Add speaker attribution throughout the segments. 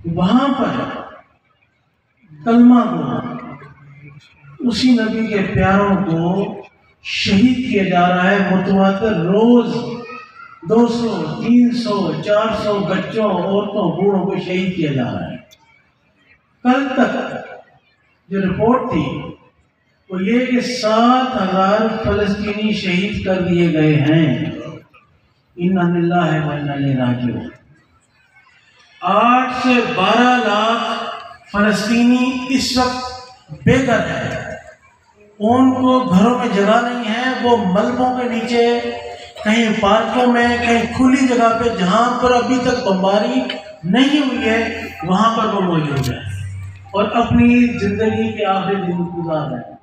Speaker 1: وہاں پر کلمہ کو، اسی نبی کے پیاروں کو شہید کیا جا رہا ہے متواتر روز 200 300 400 بچوں عورتوں بوڑھوں کو شہید کیا جا رہا ہے۔ کل تک جو رپورٹ تھی وہ یہ کہ 7000 فلسطینی شہید کر دیے گئے ہیں۔ انا للہ و انا الیہ راجعون۔ 8 سے 12 لاکھ فلسطینی اس وقت بے گھر ہیں، ان کو گھروں میں جگہ نہیں ہے، وہ ملبوں کے نیچے، کہیں پارکوں میں، کہیں کھلی جگہ پہ جہاں پر ابھی تک بمباری نہیں ہوئی ہے وہاں پر وہ موجود ہیں اور اپنی زندگی کے آخری دن گزار رہے ہیں۔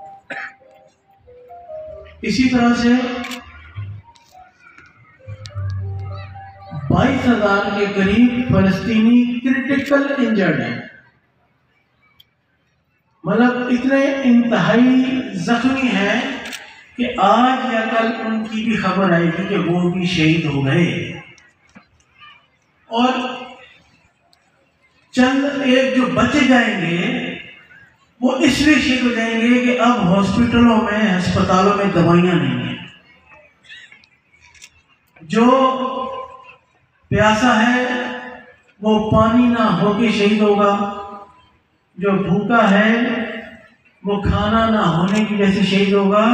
Speaker 1: اسی طرح سے 22,000 کے قریب فلسطینی کرٹیکل انجرڈ ہیں، مطلب اتنے انتہائی زخمی ہیں کہ آج یا کل ان کی بھی خبر آئے گی کہ وہ بھی شہید ہو گئے، اور چند ایک جو بچے جائیں گے وہ اس لیے شہید ہو جائیں گے کہ اب ہاسپٹلوں میں، ہسپتالوں میں دوائیاں نہیں ہیں۔ جو پیاسا ہے وہ پانی نہ ہو کے شہید ہوگا، جو بھوکا ہے وہ کھانا نہ ہونے کی وجہ سے شہید ہوگا،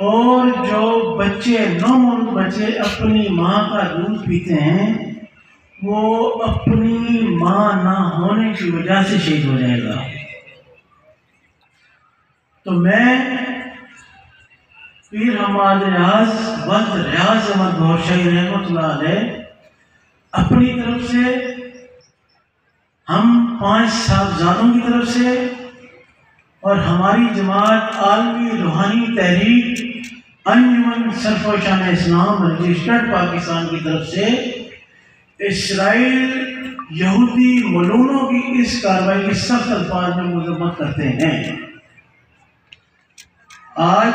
Speaker 1: اور جو بچے، نومولود بچے اپنی ماں کا دودھ پیتے ہیں وہ اپنی ماں نہ ہونے کی وجہ سے شہید ہو جائے گا۔ تو میں پیر حماد ریاض وقت ریاض احمد گوھر شاہی رحمۃ اللہ علیہ اپنی طرف سے، ہم 5 صاحبزادوں کی طرف سے، اور ہماری جماعت عالمی روحانی تحریک انجمن سرفراز شان اسلام رجسٹرڈ پاکستان کی طرف سے اسرائیل یہودی ملونوں کی اس کارروائی کی سخت الفاظ میں مذمت کرتے ہیں۔ آج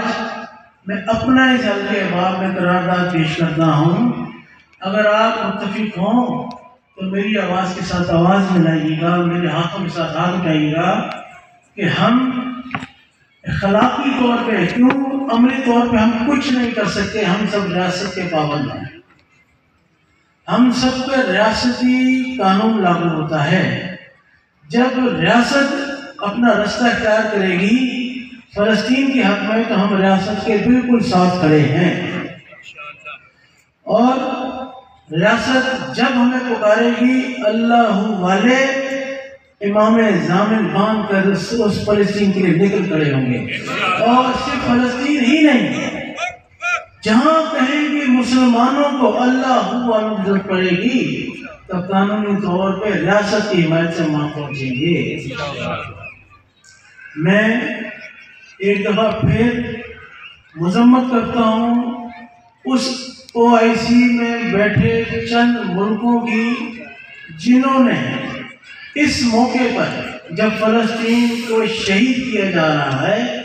Speaker 1: میں اپنا اس حلقے باب میں قرارداد پیش کرتا ہوں، اگر آپ متفق ہوں تو میری آواز کے ساتھ آواز ملائیے گا، میرے ہاتھوں کے ساتھ ہاتھ اٹھائیے گا کہ ہم اخلاقی طور پہ، کیوں عملی طور پہ ہم کچھ نہیں کر سکتے، ہم سب ریاست کے پابند ہیں، ہم سب پہ ریاستی قانون لاگو ہوتا ہے۔ جب ریاست اپنا رستہ اختیار کرے گی فلسطین کے حق میں تو ہم ریاست کے بالکل ساتھ کھڑے ہیں، اور ریاست جب ہمیں پکارے گی اللہ والے امام ضامن باندھ کر اس فلسطین کے لیے نکل کھڑے ہوں گے، اور صرف فلسطین ہی نہیں، جہاں کہیں گے مسلمانوں کو اللہ والوں کی ضرورت پڑے گی تو قانونی طور پہ ریاست کی حمایت سے وہاں پہنچیں گے۔ میں ایک دفعہ پھر مذمت کرتا ہوں اس OIC میں بیٹھے چند ملکوں کی، جنہوں نے اس موقع پر جب فلسطین کو شہید کیا جا رہا ہے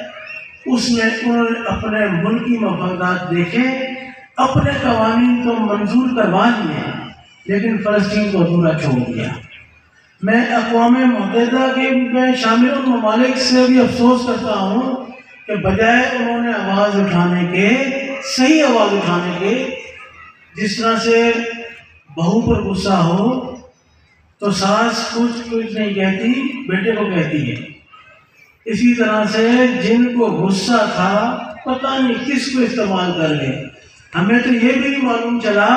Speaker 1: اس میں انہوں نے اپنے ملکی مفادات دیکھے، اپنے قوانین تو منظور کروا لیے لیکن فلسطین کو ادھورا چھوڑ دیا۔ میں اقوام متحدہ کے میں شامل ان ممالک سے بھی افسوس کرتا ہوں کہ بجائے انہوں نے آواز اٹھانے کے، صحیح آواز اٹھانے کے، جس طرح سے بہو پر غصہ ہو تو ساس کچھ نہیں کہتی، بیٹے کو کہتی ہے، اسی طرح سے جن کو غصہ تھا پتہ نہیں کس کو استعمال کر گئے۔ ہمیں تو یہ بھی نہیں معلوم چلا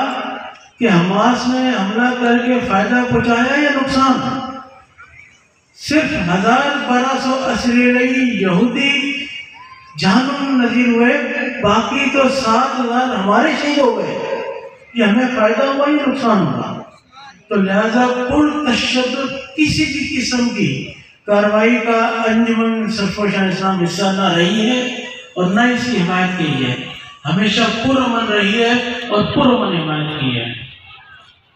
Speaker 1: کہ حماس نے حملہ کر کے فائدہ پہنچایا یا نقصان، صرف 1200 اسرائیلی یہودی جہنم نذیر ہوئے، باقی تو 7000 ہمارے شہید ہو گئے۔ یہ ہمیں فائدہ ہوا یا نقصان ہوا؟ تو لہذا پرتشدد کسی بھی قسم کی کارروائی کا انجمن سرفراز شان اسلام حصہ نہ رہی ہے اور نہ اس کی حمایت کی ہے، ہمیشہ پرامن رہی ہے اور پرامن حمایت کی ہے۔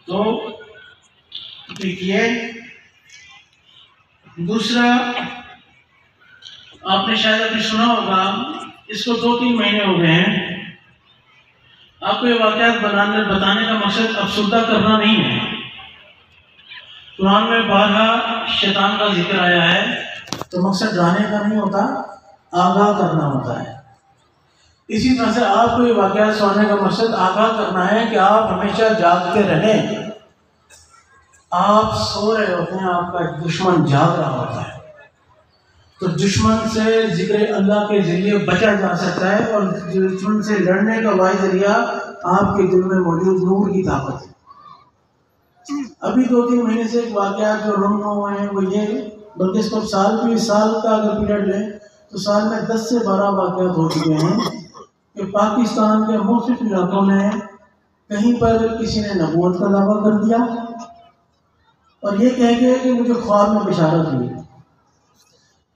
Speaker 1: تو دیکھیے، دوسرا آپ نے شاید ابھی سنا ہوگا، اس کو 2-3 مہینے ہو گئے ہیں، آپ کو یہ واقعات بتانے کا مقصد افسردہ کرنا نہیں ہے، قرآن میں بارہا شیطان کا ذکر آیا ہے، تو مقصد ڈرانے کا نہیں ہوتا، آگاہ کرنا ہوتا ہے۔ اسی طرح سے آپ کو یہ واقعہ سنانے کا مقصد آگاہ کرنا ہے کہ آپ ہمیشہ جاگتے رہیں۔ آپ سو رہے ہوتے ہیں، آپ کا دشمن جاگ رہا ہوتا ہے، تو دشمن سے ذکر اللہ کے ذریعے بچا جا سکتا ہے، اور دشمن سے لڑنے کا واحد ذریعہ آپ کے دل میں موجود نور کی طاقت ہے۔ ابھی 2-3 مہینے سے ایک واقعہ جو رونما ہوئے ہیں وہ یہ، بلکہ اس کو سال کا اگر پیریڈ لیں تو سال میں 10 سے 12 واقعات ہو چکے ہیں کہ پاکستان کے مختلف علاقوں میں کہیں پر کسی نے نبوت کا دعویٰ کر دیا اور یہ کہہ کے کہ مجھے خواب میں بشارت ہوئی،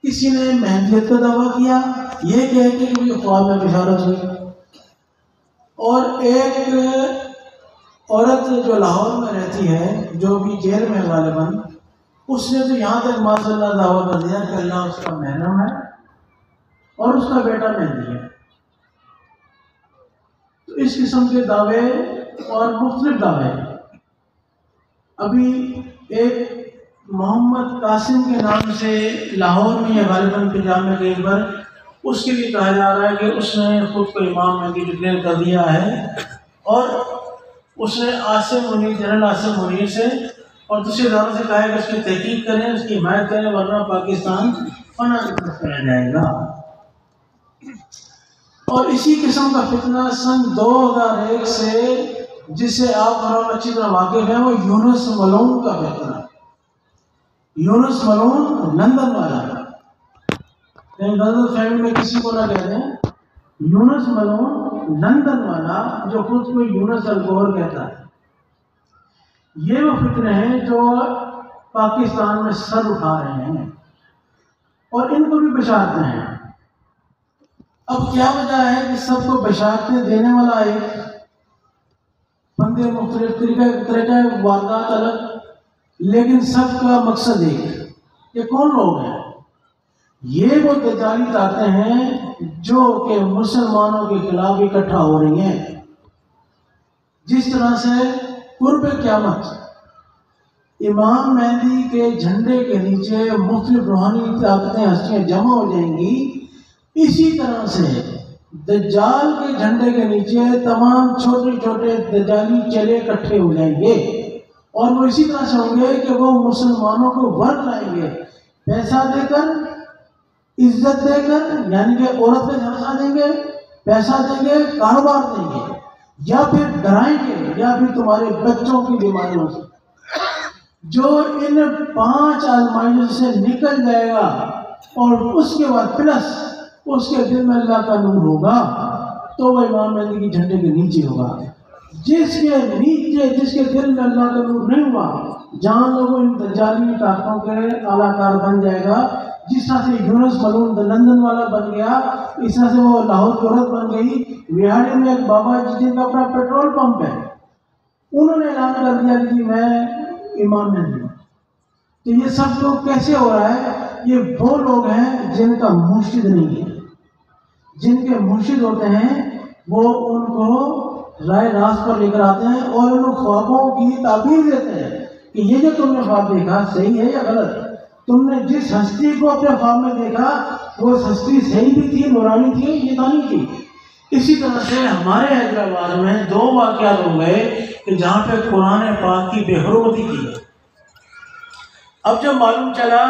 Speaker 1: کسی نے مہندیت کا دعویٰ کیا یہ کہہ کے کہ مجھے خواب میں بشارت ہوئی، اور ایک عورت جو لاہور میں رہتی ہے، جو بھی جیل میں غالباً، اس نے تو یہاں تک ماشاء اللہ دعویٰ کر دیا کہ اللہ اس کا محرم ہے اور اس کا بیٹا مہندی ہے۔ تو اس قسم کے دعوے اور مختلف دعوے، ابھی ایک محمد قاسم کے نام سے لاہور میں یا غالباً پنجاب میں کہیں پر، اس کے لیے کہا جا رہا ہے کہ اس نے خود کو امام مہدی ڈکلیئر کر دیا ہے، اور اس نے جنرل عاصم منیر سے اور دوسرے اداروں سے کہا ہے کہ اس کی تحقیق کریں، اس کی حمایت کریں، ورنہ پاکستان فنا کی طرف چلا جائے گا۔ اور اسی قسم کا فتنہ سن 2001 سے جس سے آپ ہم اچھی طرح واقف ہیں، وہ یونس ملعون کا فتنہ، یونس ملعون لندن والا، لندن فیملی میں کسی کو نہ کہہ دیں، یونس ملعون لندن والا جو خود کو یونس الگور کہتا ہے۔ یہ وہ فتنے ہیں جو پاکستان میں سر اٹھا رہے ہیں اور ان کو بھی بشارتیں ہیں۔ اب کیا وجہ ہے کہ سب کو بشارتیں دینے والا ایک، بندے مختلف طریقہ واردات الگ، لیکن سب کا مقصد ایک۔ یہ کون لوگ ہیں؟ یہ وہ دجالی طاقتیں ہیں جو کہ مسلمانوں کے خلاف اکٹھا ہو رہی ہیں۔ جس طرح سے قرب قیامت امام مہدی کے جھنڈے کے نیچے مختلف روحانی طاقتیں ہستیاں جمع ہو جائیں گی، اسی طرح سے دجال کے جھنڈے کے نیچے تمام چھوٹے چھوٹے دجالی چلے اکٹھے ہو جائیں گے، اور وہ اسی طرح سے ہوں گے کہ وہ مسلمانوں کو ور لائیں گے، پیسہ دے کر، عزت دے کر، یعنی کہ عورت پہ جھنسا دیں گے، پیسہ دیں گے، کاروبار دیں گے، یا پھر ڈرائیں گے، یا پھر تمہارے بچوں کی بیماریوں سے۔ جو ان 5 آزمائشوں سے نکل جائے گا اور اس کے بعد پلس اس کے دل میں اللہ کا نور ہوگا، تو وہ امام مہدی کی جھنڈے کے نیچے ہوگا۔ جس کے دل میں اللہ کا نور نہیں ہوا، جہاں لوگ ان دجالی طاقتوں کے اعلیٰ کار بن جائے گا، جس طرح سے یونس ملعون لندن والا بن گیا، اس طرح سے وہ لاہور کی عورت بن گئی۔ وہاڑی میں ایک بابا جن کا اپنا پیٹرول پمپ ہے، انہوں نے اعلان کر دیا کہ میں امام مہدی ہوں۔ تو یہ سب لوگ کیسے ہو رہا ہے؟ یہ وہ لوگ ہیں جن کا مرشد نہیں ہے۔ جن کے مرشد ہوتے ہیں وہ ان کو رائے راست پر لے کر آتے ہیں اور ان خوابوں کی تعبیر دیتے ہیں کہ یہ جو تم نے خواب دیکھا صحیح ہے یا غلط۔ تم نے جس ہستی کو اپنے خواب میں دیکھا وہ ہستی صحیح بھی تھی، نورانی تھی، شیطانی تھی۔ اسی طرح سے ہمارے حیدرآباد میں 2 واقعات ہو گئے کہ جہاں پہ قرآن پاک کی بے حرمتی کی ہے۔ اب جب معلوم چلا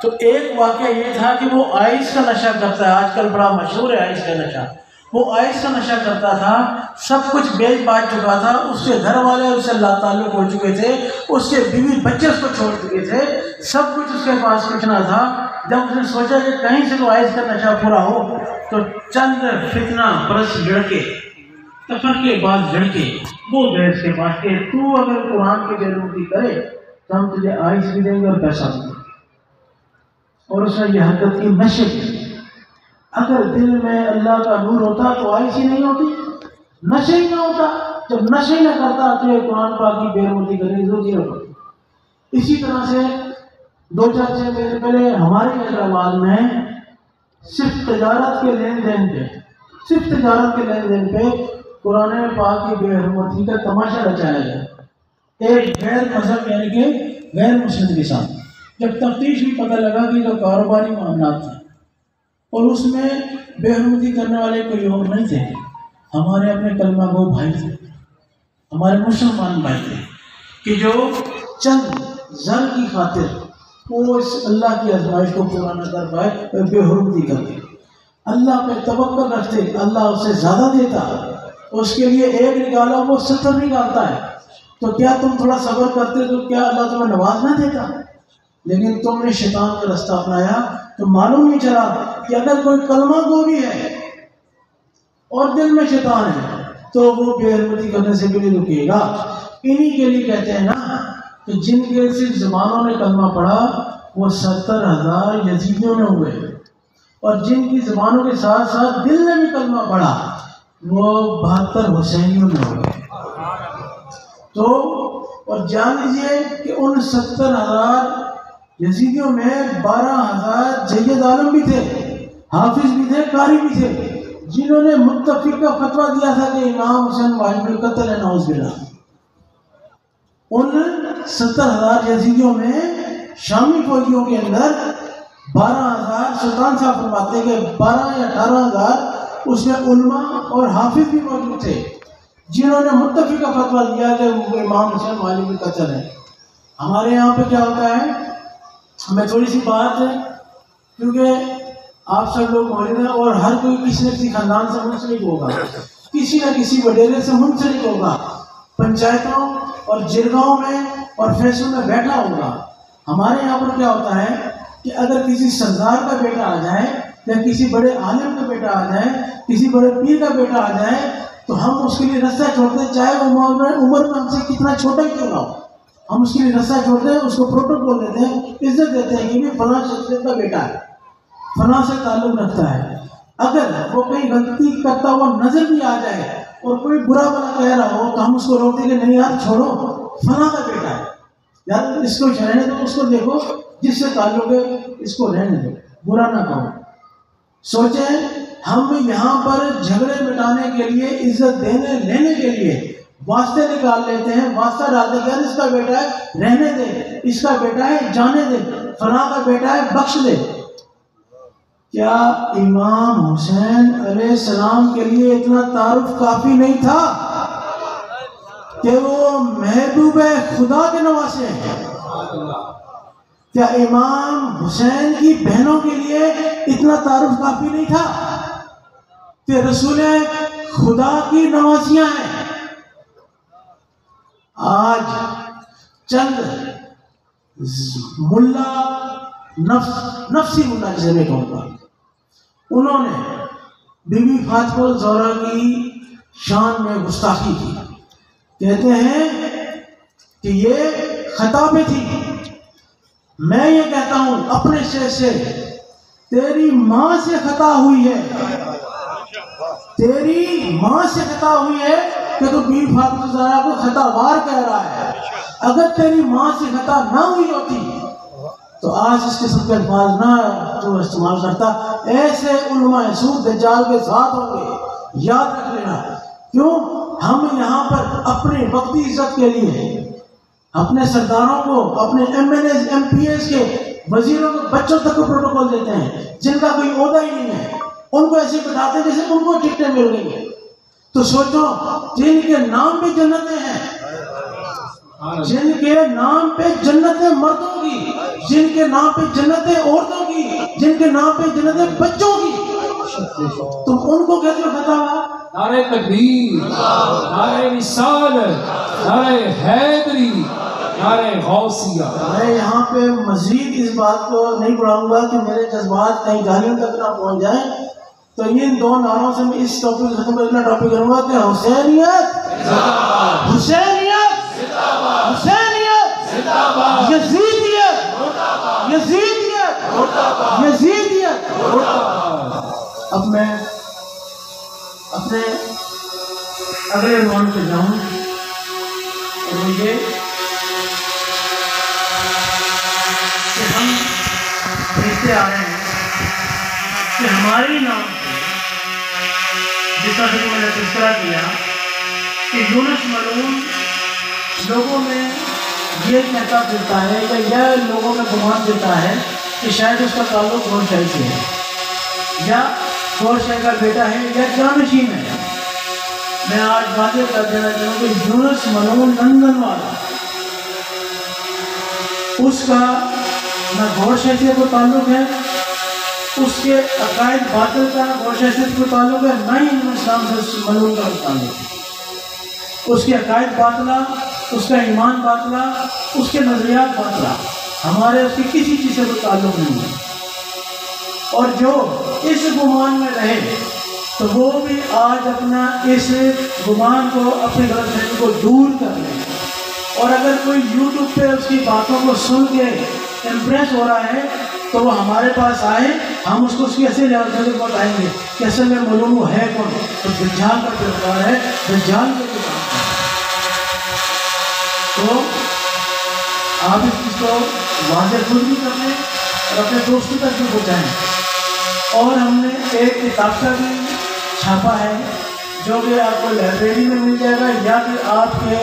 Speaker 1: تو ایک واقعہ یہ تھا کہ وہ آئس کا نشہ کرتا ہے، آج کل بڑا مشہور ہے آئس کا نشہ۔ وہ آئس کا نشہ کرتا تھا، سب کچھ بیچ باچ چکا تھا، اس کے گھر والے اس سے لا تعلق ہو چکے تھے، اس کے بیوی بچے اس کو چھوڑ چکے تھے، سب کچھ اس کے پاس کچھ نہ تھا۔ جب اس نے سوچا کہ کہیں سے تو آئس کا نشہ پورا ہو، تو چند فتنہ پرست لڑکے، تفرقے باز لڑکے وہ گئے اس کے پاس کہ تو اگر قرآن کی بے حرمتی کرے تو ہم تجھے آئس بھی دیں گے اور پیسہ بھی دیں گے۔ اور اس نے یہ حرکت کی نشے کی۔ اگر دل میں اللہ کا نور ہوتا تو آئس ہی نہیں ہوتی، نشے ہی نہ ہوتا۔ جب نشے نہ کرتا تو یہ قرآن پاک کی بے حرمتی کرنے کی ضرورت نہ پڑتی۔ اسی طرح سے 2-4 مہینے پہلے ہمارے حیدرآباد میں صرف تجارت کے لین دین پہ قرآن پاک کی بے حرمتی کا تماشا رچایا گیا۔ ایک غیر مذہب یعنی کہ غیر مسلم کے ساتھ. جب تفتیش بھی پتہ لگا کہ جو کاروباری معاملات تھے اور اس میں بے حرمتی کرنے والے کوئی اور نہیں تھے، ہمارے اپنے کلمہ گو بھائی تھے، ہمارے مسلمان بھائی تھے، کہ جو چند زر کی خاطر وہ اس اللہ کی آزمائش کو پورا نہ کر پائے، بے حرمتی کر کے اللہ پہ توکل رکھتے، اللہ اسے زیادہ دیتا، اس کے لیے ایک نکالا وہ 70 نکالتا ہے. تو کیا تم تھوڑا صبر کرتے تو کیا اللہ تمہیں نواز نہ دیتا؟ لیکن تم نے شیطان کا رستہ اپنایا تو معلوم نہیں چلا کہ اگر کوئی کلمہ گو بھی ہے اور دل میں شیطان ہے تو وہ بے حرمتی کرنے سے بھی نہیں رکے گا. انہی کے لیے کہتے ہیں نا کہ جن کے صرف زبانوں نے کلمہ پڑھا وہ 70,000 یزیدیوں نے ہوئے، اور جن کی زبانوں کے ساتھ ساتھ دل نے بھی کلمہ پڑھا وہ 72 حسینیوں میں ہوئے. تو اور جان لیجیے کہ ان 70,000 یزیدیوں میں 12,000 جید عالم بھی تھے، حافظ بھی تھے، قاری بھی تھے، جنہوں نے متفق کا فتویٰ دیا تھا کہ امام حسین واجب القتل ہے، نعوذ باللہ. ان 70,000 یزیدیوں میں شامی فوجیوں کے اندر 12,000 سلطان صاحب فرماتے کہ 12 یا 18,000 اس میں علماء اور حافظ بھی موجود تھے جنہوں نے متفق کا فتویٰ دیا کہ امام حسین واجب القتل ہے. ہمارے یہاں پہ کیا ہوتا ہے، میں تھوڑی سی بات ہے کیونکہ آپ سب لوگ موجود ہیں اور ہر کوئی کسی نہ کسی خاندان سے منسلک ہوگا، کسی نہ کسی وڈیرے سے منسلک ہوگا، پنچایتوں اور جرگاؤں میں اور فیصلوں میں بیٹھا ہوگا. ہمارے یہاں پر کیا ہوتا ہے کہ اگر کسی سردار کا بیٹا آ جائے یا کسی بڑے عالم کا بیٹا آ جائے، کسی بڑے پیر کا بیٹا آ جائے تو ہم اس کے لیے رستہ چھوڑتے ہیں، چاہے وہ عمر میں ہم سے کتنا چھوٹا ہی کیوں نہ ہو، ہم اس کے لیے رستہ چھوڑتے ہیں، اس کو پروٹوکول دیتے ہیں، عزت دیتے ہیں کہ یہ فلاں شخصیت کا بیٹا ہے، فلاں سے تعلق رکھتا ہے. اگر وہ کوئی غلطی کرتا ہوا نظر بھی آ جائے اور کوئی برا بلا کہہ رہا ہو تو ہم اس کو روکتے کہ نہیں یار چھوڑو، فلاں کا بیٹا ہے، یار اس کو رہنے دو، اس کو دیکھو جس سے تعلق ہے اس کو رہنے دو، برا نہ کہو. سوچیں ہم یہاں پر جھگڑے مٹانے کے لیے، عزت دینے لینے کے لیے واسطے نکال لیتے ہیں، واسطہ ڈالتے ہیں، اس کا بیٹا ہے رہنے دے، اس کا بیٹا ہے جانے دے، فلاں کا بیٹا ہے بخش دے. کیا امام حسین علیہ السلام کے لیے اتنا تعارف کافی نہیں تھا کہ وہ محبوب خدا کے نواسے ہیں؟ کیا امام حسین کی بہنوں کے لیے اتنا تعارف کافی نہیں تھا کہ رسول خدا کی نواسیاں ہیں؟ آج چند ملا نفسی ملا جسے میں کہوں گا، انہوں نے بی بی فاطمہ الزہرا کی شان میں گستاخی کی. کہتے ہیں کہ یہ خطا پہ تھی. میں یہ کہتا ہوں اپنے شے سے، تیری ماں سے خطا ہوئی ہے، تیری ماں سے خطا ہوئی ہے کہ تو بی بی فاطمہ الزہرا کو خطا وار کہہ رہا ہے. اگر تیری ماں سے خطا نہ ہوئی ہوتی تو آج اس قسم کے الفاظ نہ تو استعمال کرتا. ایسے علماء سود دجال کے ساتھ ہوں گے، یاد رکھ لینا. کیوں؟ ہم یہاں پر اپنی وقتی عزت کے لیے اپنے سرداروں کو، اپنے M L A M P S کے وزیروں کے بچوں تک کو پروٹوکول دیتے ہیں جن کا کوئی عہدہ ہی نہیں ہے، ان کو ایسے بتاتے ہیں جیسے ان کو ٹکٹیں مل گئی ہیں. تو سوچو جن کے نام پہ جنتیں ہیں، جن کے نام پہ جنتیں مردوں کی، جن کے نام پہ جنتیں عورتوں کی، جن کے نام پہ جنتیں بچوں کی، تم ان کو کہتے ہو خطا ہوا؟
Speaker 2: نعرہ تکبیر، نعرہ رسالت، نعرہ حیدری، نعرہ غوثیہ.
Speaker 1: میں یہاں پہ مزید اس بات کو نہیں بڑھاؤں گا کہ میرے جذبات کہیں گالیوں تک نہ پہنچ جائیں. تو ان دو نعروں سے میں اس ٹاپک ختم کرنا ٹاپک کروں گا کہ حسینیت، حسینیت، حسینیت، یزیدیت، یزیدیت، یزیدیت. اب میں اپنے اگلے عنوان پہ جاؤں اور مجھے کہ ہم دیکھتے آ رہے ہیں کہ ہماری نام جس طرح سے میں نے تذکرہ کیا کہ یونس ملعون لوگوں میں یہ کہتا پھرتا ہے یا یہ لوگوں میں گمان دیتا ہے کہ شاید اس کا تعلق گور شاہی سے ہے یا گور شاہی کا بیٹا ہے یا جانشین ہے، میں آج واضح کر دینا چاہوں کہ یونس ملعون لندن والا، اس کا نہ گور شاہی سے کوئی تعلق ہے، اس کے عقائد باطل کا گور شاہی سے کوئی تعلق ہے، نہ ہی اسلام سے ملعون کا تعلق ہے۔ اس کے عقائد باطلا، اس کا ایمان باطلا، اس کے نظریات باطلا، ہمارے اس کی کسی چیز سے کوئی تعلق نہیں ہے۔ اور جو اس گمان میں رہے تو وہ بھی آج اپنا اس گمان کو، اپنی غلط فہمی کو دور کر لیں۔ اور اگر کوئی یوٹیوب پہ اس کی باتوں کو سن کے امپریس ہو رہا ہے تو وہ ہمارے پاس آئے، ہم اس کو اس کی اصل لحاظ سے بتائیں گے کہ اصل میں ملعون ہے کون، تو دجال کا کردار ہے، دجال کے کردار ہے۔ تو آپ اس چیز کو واضح خود بھی کر لیں اور اپنے دوستوں تک بھی پہنچائیں۔ اور ہم نے ایک کتاب کا بھی چھاپا ہے جو کہ آپ کو لائبریری میں مل جائے گا یا پھر آپ کے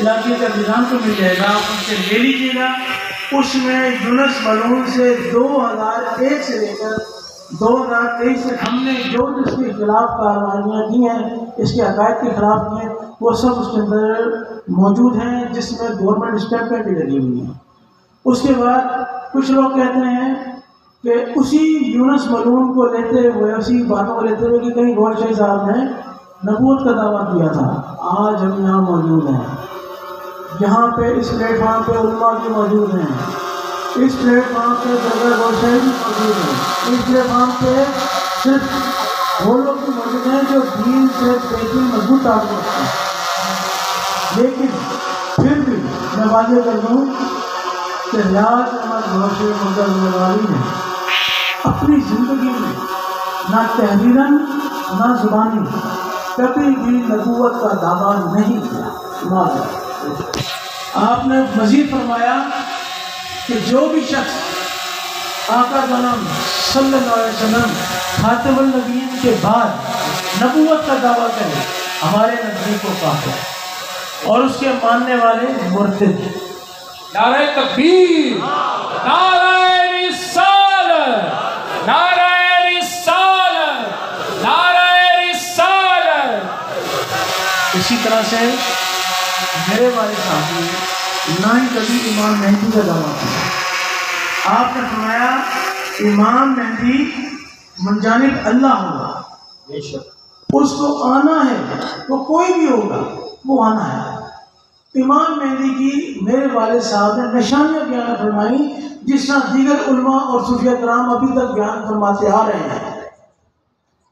Speaker 1: علاقے کا نظام کو مل جائے گا، آپ ان سے لے لیجیے گا۔ اس میں یونس ملعون سے 2001 سے لے کر 2023 تک ہم نے جو اس کے خلاف کارروائیاں کی ہیں، اس کے عقائد کے خلاف کی ہیں، وہ سب اس کے اندر موجود ہیں، جس میں گورنمنٹ اسٹیمپیں بھی لگی ہوئی ہیں۔ اس کے بعد کچھ لوگ کہتے ہیں کہ اسی یونس ملعون کو لیتے ہوئے، اسی باتوں کو لیتے ہوئے کہ کہیں گور شاہی صاحب نے نبوت کا دعویٰ کیا تھا۔ آج ہم یہاں موجود ہیں، یہاں پہ اس پلیٹ فارم پہ علماء بھی موجود ہیں، اس پلیٹ فارم پہ درگاہ گور شاہی بھی موجود ہیں، اس پلیٹ فارم پہ صرف وہ لوگ بھی موجود ہیں جو دین سے بہتر مضبوط تعلق رکھتے ہیں۔ لیکن پھر بھی میں واضح کر دوں کہ ریاض احمد گور شاہی مقدس والی نے اپنی زندگی میں نہ تحریراً نہ زبانی کبھی بھی نبوت کا دعویٰ نہیں کیا۔ آپ نے مزید فرمایا کہ جو بھی شخص آقا کرم صلی اللہ علیہ وسلم خاتم النبیین کے بعد نبوت کا دعویٰ کرے ہمارے نزدیک کو کافر ہے اور اس کے ماننے والے مرتد۔
Speaker 2: نعرہ تکبیر، نعرہ رسالت، نعرہ رسالت، نعرہ رسالت۔
Speaker 1: اسی طرح سے میرے والد صاحب نے نہ ہی کبھی امام مہدی کا دعویٰ کیا۔ آپ نے فرمایا امام مہدی من جانب اللہ ہوگا، اس کو آنا ہے، وہ کوئی بھی ہوگا وہ آنا ہے۔ امام مہدی کی میرے والد صاحب نے نشانیاں بیان فرمائی جس طرح دیگر علماء اور صوفیہ کرام ابھی تک بیان فرماتے آ رہے ہیں۔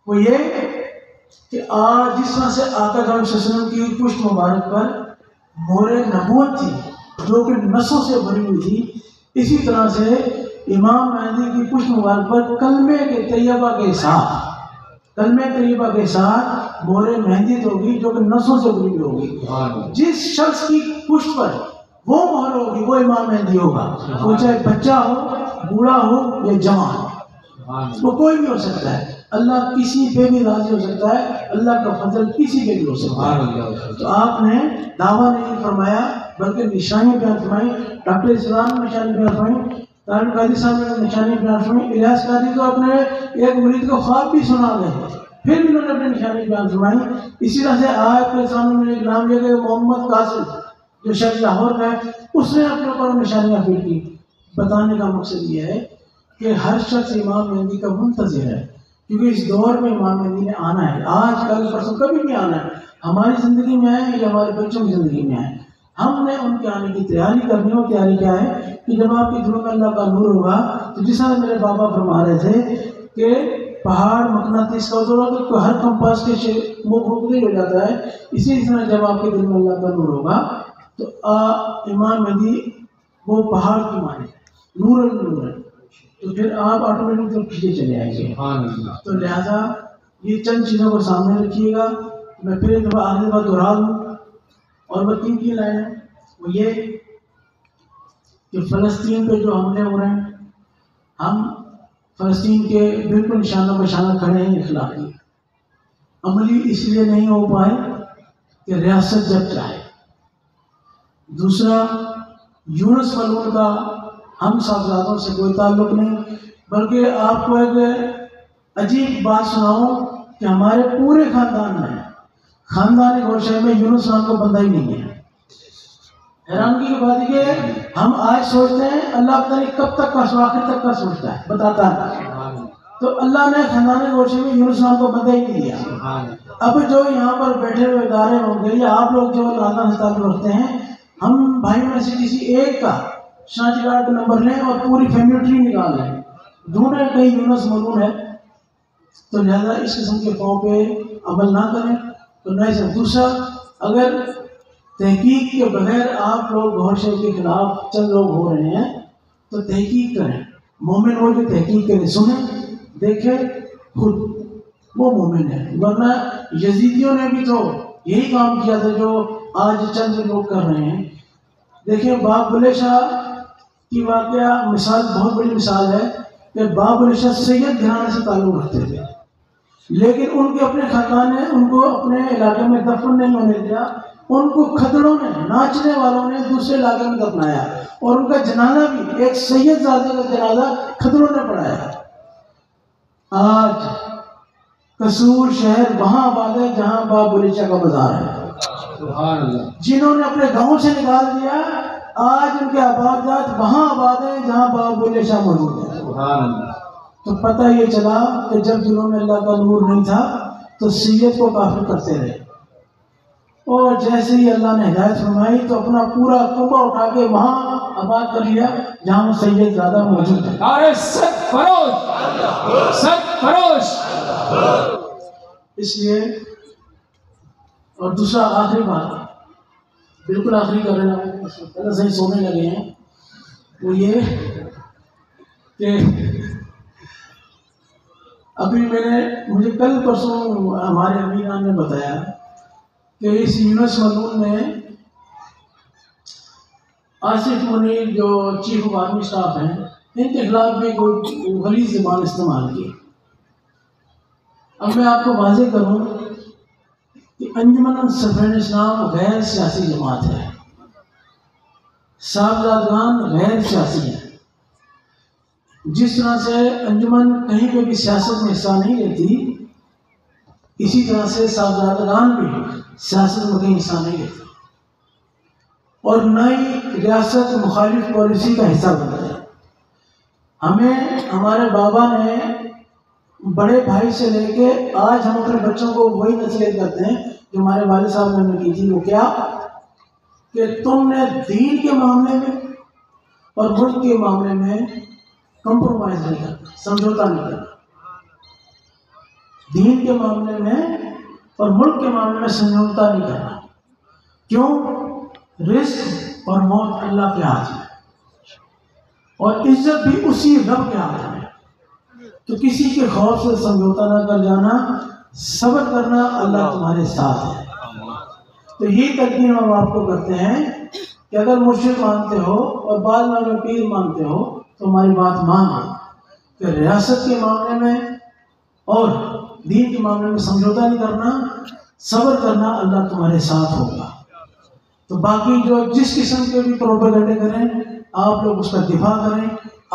Speaker 1: وہ یہ کہ آج جس طرح سے آقا کرم صلی اللہ علیہ وسلم کی پشت مبارک پر مہر نبوت تھی جو کہ نسوں سے بھری ہوئی تھی، اسی طرح سے امام مہدی کی پشت مبارک پر کلمہ کے طیبہ کے ساتھ مہر مہدی ہوگی جو کہ نسوں سے بھری ہوئی ہوگی۔ جس شخص کی پشت پر وہ مہر ہوگی وہ امام مہدی ہوگا، وہ چاہے بچہ ہو، بوڑھا ہو یا جوان، وہ کوئی بھی ہو سکتا ہے۔ اللہ کسی پہ بھی راضی ہو سکتا ہے، اللہ کا فضل کسی پہ بھی ہو سکتا ہے۔ تو آپ نے دعویٰ نہیں فرمایا بلکہ نشانی بیان فرمائی۔ ڈاکٹر اسلام نے نشانی بیان فرمائی، طارق قادری صاحب نے نشانی بیان فرمائی، الیاس قادری تو اپنے ایک مرید کو خواب بھی سنا گئے، پھر بھی انہوں نے اپنی نشانی بیان فرمائی۔ اسی طرح سے آپ کے سامنے میں ایک نام لیا گیا محمد قاسم جو شہر لاہور کا ہے، اس نے اپنے اوپر نشانیاں فیل کی۔ بتانے کا مقصد یہ ہے کہ ہر شخص امام مہدی کا منتظر ہے، کیونکہ اس دور میں امام مہدی نے آنا ہے، آج کل پرسوں کبھی بھی آنا ہے، ہماری زندگی میں آئے یا ہمارے بچوں کی زندگی میں آئے، ہم نے ان کے آنے کی تیاری کرنی ہے۔ تیاری کیا ہے کہ جب آپ کے دلوں میں اللہ کا نور ہوگا تو جس طرح میرے بابا فرما رہے تھے کہ پہاڑ مقناطیس کا ہوتا ہے تو ہر کمپاس کے منہ ہو جاتا ہے، اسی طرح جب آپ کے دل میں اللہ کا نور ہوگا تو امام مہدی وہ پہاڑ کی مانے نور النور ہے، تو پھر آپ آٹومیٹک تو کھینچے چلے آئیں گے۔ تو لہٰذا یہ چند چیزوں کو سامنے رکھیے گا۔ میں پھر ایک دفعہ آخری بات دہرا دوں اور وہ 3 کی لائن ہے، وہ یہ کہ فلسطین پہ جو حملے ہو رہے ہیں، ہم فلسطین کے بالکل نشانہ بشانہ کھڑے ہیں، اخلاقی عملی اس لیے نہیں ہو پائے کہ ریاست جب چاہے۔ دوسرا یونس ملعون کا ہم صاحبزادوں سے کوئی تعلق نہیں، بلکہ آپ کو ایک عجیب بات سناؤں کہ ہمارے پورے خاندان گوشے میں یونس نام کا بندہ ہی نہیں ہے۔ حیرانگی کی بات یہ کہ ہم آج سوچتے ہیں اللہ پتہ نہیں کب تک کا آخر تک کا سوچتا ہے، بتاتا ہے، تو اللہ نے خاندان گوشے میں یونس نام کا بندہ ہی نہیں دیا۔ اب جو یہاں پر بیٹھے ہوئے ادارے ہوں گے یا آپ لوگ جو اللہ سے تعلق رکھتے ہیں، ہم بھائی میں سے کسی ایک کا شناختی کارڈ کا نمبر لیں اور پوری فیملی ٹری نکال لیں، ڈھونڈیں کہیں یونس ملعون ہے، تو لہذا اس قسم کے قوم پہ عمل نہ کریں۔ تو نہیں سے دوسرا، اگر تحقیق کے بغیر آپ لوگ گوشے کے خلاف چند لوگ ہو رہے ہیں تو تحقیق کریں، مومن ہو جو تحقیق کریں، سنیں دیکھیں خود وہ مومن ہے، ورنہ یزیدیوں نے بھی تو یہی کام کیا تھا جو آج چند لوگ کر رہے ہیں۔ دیکھیں باب بلے شاہ کی واقعہ مثال بہت بڑی مثال ہے کہ باب بلے شاہ سید گھرانے سے تعلق رکھتے تھے، لیکن ان کے اپنے خاندان نے ان کو اپنے علاقے میں دفن نہیں ہونے دیا، ان کو کھدڑوں نے، ناچنے والوں نے دوسرے علاقے میں دفنایا، اور ان کا جنازہ بھی ایک سید زادے کا جنازہ کھدڑوں نے پڑھایا۔ آج قصور شہر وہاں آباد ہے جہاں باب بلے شاہ کا بازار ہے۔
Speaker 2: سبحان اللہ۔
Speaker 1: جنہوں نے اپنے گاؤں سے نکال دیا، آج ان کے آبادات وہاں آباد ہیں جہاں باب بلے شاہ موجود ہے۔
Speaker 2: سبحان اللہ۔
Speaker 1: تو پتہ یہ چلا کہ جب دلوں میں اللہ کا نور نہیں تھا تو سید کو کافر کرتے رہے، اور جیسے ہی اللہ نے ہدایت فرمائی تو اپنا پورا قبہ اٹھا کے وہاں آباد کر لیا جہاں وہ سید زیادہ موجود ہے۔
Speaker 2: نعرہ سرفروش، سرفروش۔
Speaker 1: اس لیے، اور دوسرا آخری بات، بالکل آخری کر رہے ہیں، پہلے سے ہی سونے لگے ہیں، وہ یہ کہ ابھی مجھے کل پرسوں ہمارے امیران نے بتایا کہ اس یونس ملعون نے آصف منیر جو چیف آف آرمی اسٹاف ہیں، ان کے خلاف بھی کوئی غلیظ زبان استعمال کی۔ اب میں آپ کو واضح کروں کہ انجمن انصارین اسلام غیر سیاسی جماعت ہے، صاحبزادگان غیر سیاسی ہیں۔ جس طرح سے انجمن کہیں پہ بھی سیاست میں حصہ نہیں لیتی، اسی طرح سے صاحبزادگان بھی سیاست میں کہیں حصہ نہیں لیتے، اور نہ ہی ریاست مخالف پالیسی کا حصہ بنتا ہے۔ ہمیں ہمارے بابا نے بڑے بھائی سے لے کے آج ہم اپنے بچوں کو وہی نصیحت کرتے ہیں جو ہمارے والد صاحب نے ہمیں کی تھی، وہ کیا کہ تم نے دین کے معاملے میں اور ملک کے معاملے میں کمپرومائز نہیں کرنا، سمجھوتا نہیں کرنا۔ دین کے معاملے میں اور ملک کے معاملے میں سمجھوتا نہیں کرنا۔ کیوں؟ رزق اور موت اللہ کے ہاتھ میں، اور عزت بھی اسی رب کے ہاتھ میں، تو کسی کے خوف سے سمجھوتا نہ کر جانا، صبر کرنا، اللہ تمہارے ساتھ ہے۔ تو یہ تلقین ہم آپ کو کرتے ہیں کہ اگر مرشد مانتے ہو اور بعد میں پیر مانتے ہو تو ہماری بات مانو کہ ریاست کے معاملے میں اور دین کے معاملے میں سمجھوتا نہیں کرنا، صبر کرنا، اللہ تمہارے ساتھ ہوگا۔ تو باقی جو جس قسم کے بھی پروپیگنڈے کریں، آپ لوگ اس کا دفاع کریں۔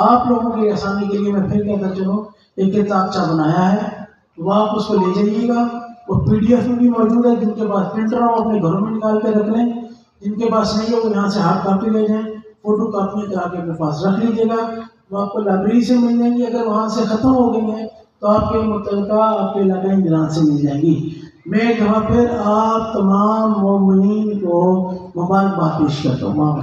Speaker 1: آپ لوگوں کی آسانی کے لیے میں پھر کہتا چلوں، ایک کتابچہ بنایا ہے، وہ آپ اس کو لے جائیے گا، وہ PDF میں بھی موجود ہے، جن کے پاس پرنٹر ہو اپنے گھروں میں نکال کے رکھ لیں، جن کے پاس نہیں ہو وہ یہاں سے ہارڈ کاپی لے جائیں، فوٹو کاپی کرا کے اپنے پاس رکھ لیجیے گا، وہ آپ کو لائبریری سے مل جائیں گی۔ اگر وہاں سے ختم ہو گئی ہیں تو آپ کے متعلقہ آپ کے علاقائی نگران سے مل جائیں گی۔ میں ایک دفعہ پھر آپ تمام مومنین کو مبارکباد پیش کرتا ہوں۔